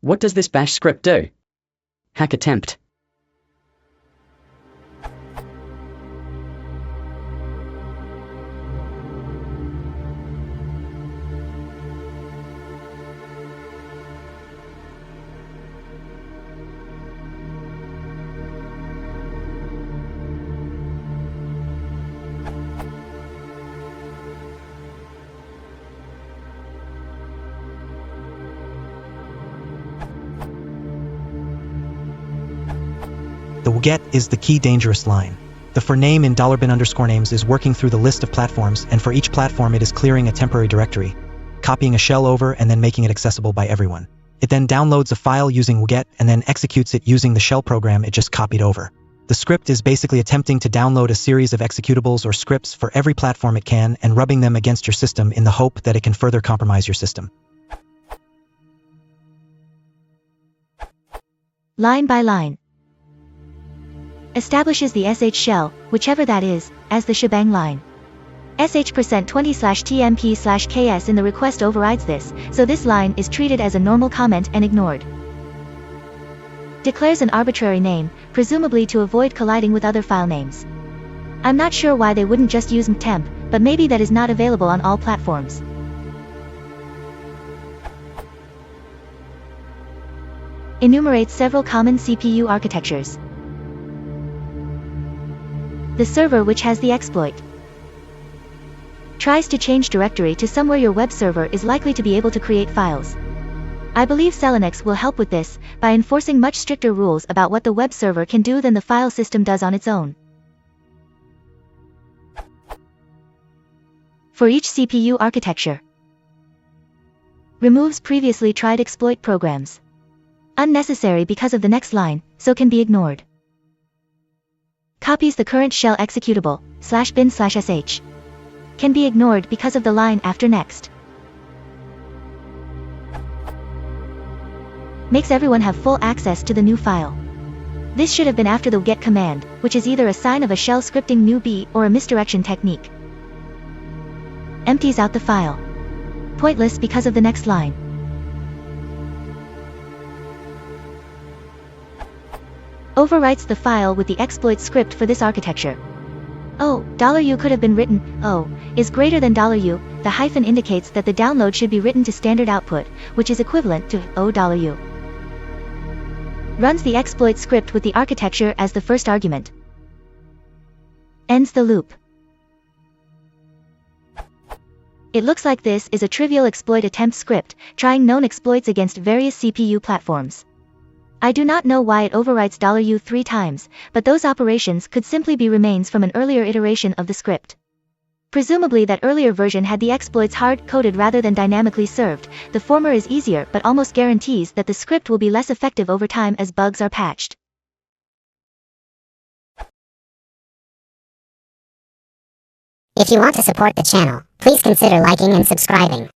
What does this bash script do? Hack attempt. The wget is the key dangerous line. The for name in $bin_names is working through the list of platforms, and for each platform it is clearing a temporary directory, copying a shell over and then making it accessible by everyone. It then downloads a file using wget and then executes it using the shell program it just copied over. The script is basically attempting to download a series of executables or scripts for every platform it can and rubbing them against your system in the hope that it can further compromise your system. Line by line. Establishes the sh shell, whichever that is, as the shebang line. sh%20/tmp/ks in the request overrides this, so this line is treated as a normal comment and ignored. Declares an arbitrary name, presumably to avoid colliding with other file names. I'm not sure why they wouldn't just use mtemp, but maybe that is not available on all platforms. Enumerates several common CPU architectures. The server which has the exploit. Tries to change directory to somewhere your web server is likely to be able to create files. I believe Selenex will help with this, by enforcing much stricter rules about what the web server can do than the file system does on its own. For each CPU architecture. Removes previously tried exploit programs. Unnecessary because of the next line, so can be ignored. Copies the current shell executable, /bin/sh. Can be ignored because of the line after next. Makes everyone have full access to the new file. This should have been after the wget command, which is either a sign of a shell scripting newbie or a misdirection technique. Empties out the file. Pointless because of the next line. Overwrites the file with the exploit script for this architecture. $U could have been written, O is greater than $U, the hyphen indicates that the download should be written to standard output, which is equivalent to $U. Runs the exploit script with the architecture as the first argument. Ends the loop. It looks like this is a trivial exploit attempt script, trying known exploits against various CPU platforms. I do not know why it overwrites $U 3 times, but those operations could simply be remains from an earlier iteration of the script. Presumably that earlier version had the exploits hard-coded rather than dynamically served. The former is easier but almost guarantees that the script will be less effective over time as bugs are patched. If you want to support the channel, please consider liking and subscribing.